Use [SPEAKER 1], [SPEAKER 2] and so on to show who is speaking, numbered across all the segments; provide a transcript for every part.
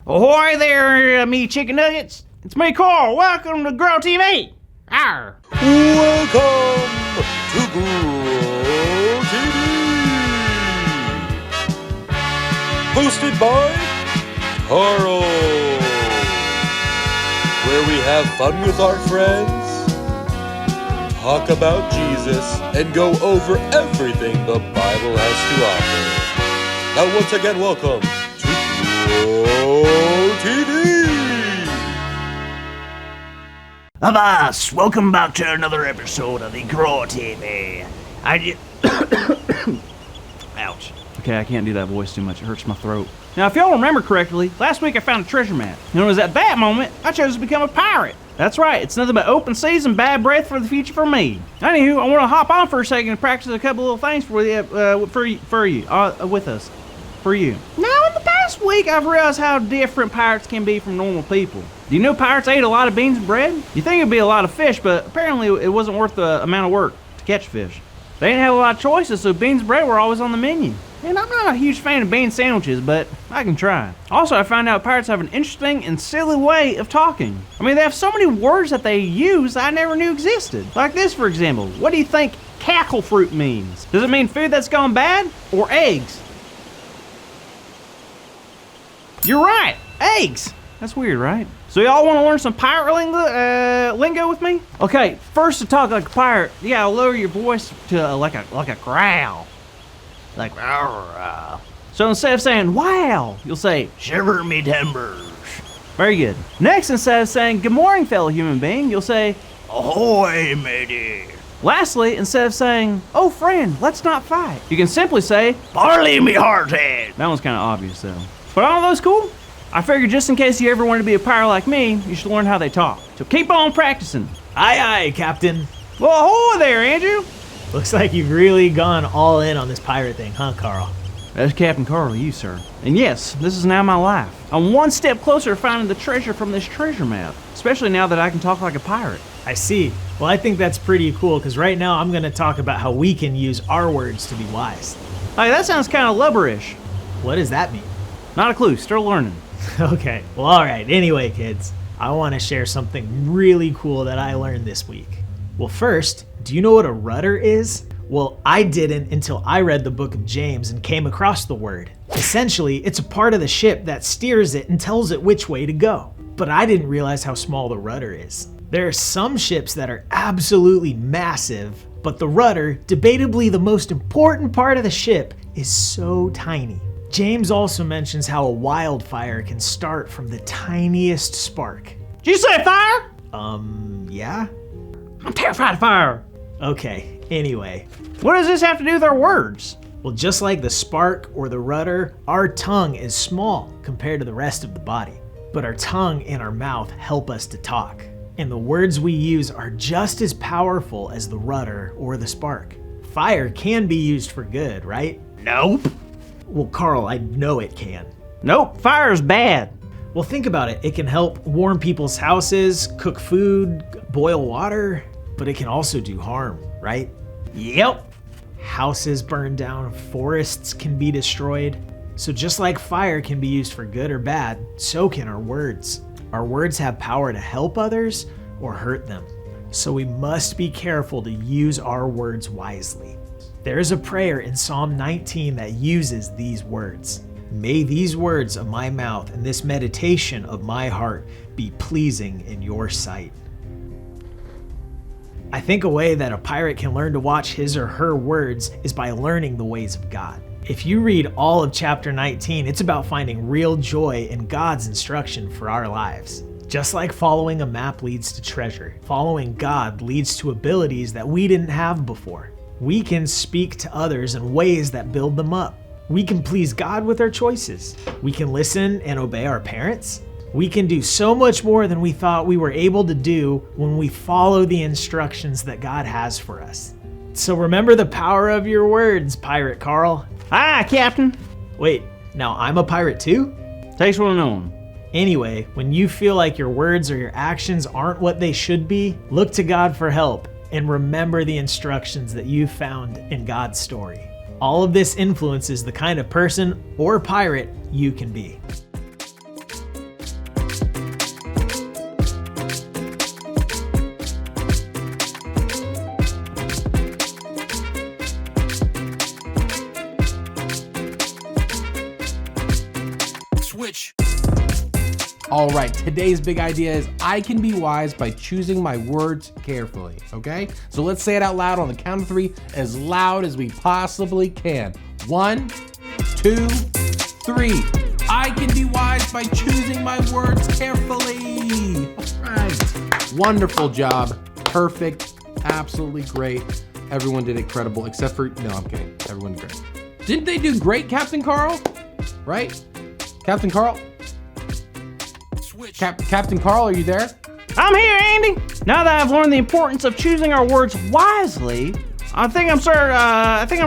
[SPEAKER 1] Ahoy there, me chicken nuggets. It's me, Carl. Welcome to Grow TV. Arr.
[SPEAKER 2] Welcome to Grow TV. Hosted by Carl. Where we have fun with our friends, talk about Jesus, and go over everything the Bible has to offer. Now once again, welcome to Grow TV.
[SPEAKER 1] Avast! Welcome back to another episode of the Grow TV. Ouch. Okay, I can't do that voice too much. It hurts my throat. Now, if y'all remember correctly, last week I found a treasure map. And it was at that moment I chose to become a pirate. That's right, it's nothing but open seas and bad breath for the future for me. Anywho, I want to hop on for a second and practice a couple little things for you, with us. For you. Now, in the past week, I've realized how different pirates can be from normal people. Do you know pirates ate a lot of beans and bread? You think it'd be a lot of fish, but apparently it wasn't worth the amount of work to catch fish. They didn't have a lot of choices, so beans and bread were always on the menu. And I'm not a huge fan of bean sandwiches, but I can try. Also, I found out pirates have an interesting and silly way of talking. I mean, they have so many words that they use I never knew existed. Like this, for example. What do you think cackle fruit means? Does it mean food that's gone bad or eggs? You're right, eggs. That's weird, right? So y'all want to learn some pirate lingo with me? Okay, first to talk like a pirate, you gotta lower your voice to like a growl. Like, rawr. So instead of saying, wow, you'll say, shiver me timbers. Very good. Next, instead of saying, good morning, fellow human being, you'll say, ahoy, matey. Lastly, instead of saying, oh, friend, let's not fight, you can simply say, barley me hearthead. That one's kind of obvious, though. But all those cool? I figured just in case you ever want to be a pirate like me, you should learn how they talk. So keep on practicing.
[SPEAKER 3] Aye, aye, Captain.
[SPEAKER 1] Well, ahoy there, Andrew.
[SPEAKER 3] Looks like you've really gone all in on this pirate thing, huh, Carl?
[SPEAKER 1] That's Captain Carl, you, sir. And yes, this is now my life. I'm one step closer to finding the treasure from this treasure map, especially now that I can talk like a pirate.
[SPEAKER 3] I see. Well, I think that's pretty cool, because right now I'm going to talk about how we can use our words to be wise.
[SPEAKER 1] Hey, that sounds kind of lubberish.
[SPEAKER 3] What does that mean?
[SPEAKER 1] Not a clue, still learning.
[SPEAKER 3] Okay, well, all right. Anyway, kids, I want to share something really cool that I learned this week. Well, first, do you know what a rudder is? Well, I didn't until I read the book of James and came across the word. Essentially, it's a part of the ship that steers it and tells it which way to go. But I didn't realize how small the rudder is. There are some ships that are absolutely massive, but the rudder, debatably the most important part of the ship, is so tiny. James also mentions how a wildfire can start from the tiniest spark.
[SPEAKER 1] Did you say fire?
[SPEAKER 3] Yeah?
[SPEAKER 1] I'm terrified of fire.
[SPEAKER 3] Okay, anyway.
[SPEAKER 1] What does this have to do with our words?
[SPEAKER 3] Well, just like the spark or the rudder, our tongue is small compared to the rest of the body. But our tongue and our mouth help us to talk. And the words we use are just as powerful as the rudder or the spark. Fire can be used for good, right?
[SPEAKER 1] Nope.
[SPEAKER 3] Well, Carl, I know it can.
[SPEAKER 1] Nope, fire's bad.
[SPEAKER 3] Well, think about it. It can help warm people's houses, cook food, boil water, but it can also do harm, right?
[SPEAKER 1] Yep.
[SPEAKER 3] Houses burn down, forests can be destroyed. So just like fire can be used for good or bad, so can our words. Our words have power to help others or hurt them. So we must be careful to use our words wisely. There is a prayer in Psalm 19 that uses these words. May these words of my mouth and this meditation of my heart be pleasing in your sight. I think a way that a pirate can learn to watch his or her words is by learning the ways of God. If you read all of chapter 19, it's about finding real joy in God's instruction for our lives. Just like following a map leads to treasure, following God leads to abilities that we didn't have before. We can speak to others in ways that build them up. We can please God with our choices. We can listen and obey our parents. We can do so much more than we thought we were able to do when we follow the instructions that God has for us. So remember the power of your words, Pirate Carl.
[SPEAKER 1] Aye, Captain.
[SPEAKER 3] Wait, now I'm a pirate too?
[SPEAKER 1] Takes one to know 'em.
[SPEAKER 3] Anyway, when you feel like your words or your actions aren't what they should be, look to God for help and remember the instructions that you found in God's story. All of this influences the kind of person or pirate you can be.
[SPEAKER 4] All right, today's big idea is I can be wise by choosing my words carefully, okay? So let's say it out loud on the count of 3, as loud as we possibly can. 1, 2, 3. I can be wise by choosing my words carefully. All right. Wonderful job. Perfect. Absolutely great. Everyone did incredible, except for, no, I'm kidding. Everyone did great. Didn't they do great, Captain Carl? Right? Captain Carl? Captain Carl, are you there?
[SPEAKER 1] I'm here, Andy. Now that I've learned the importance of choosing our words wisely, I think I'm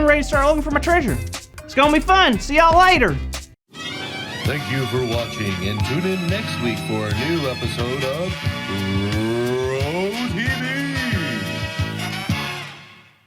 [SPEAKER 1] ready to start looking for my treasure. It's gonna be fun. See y'all later.
[SPEAKER 2] Thank you for watching, and tune in next week for a new episode of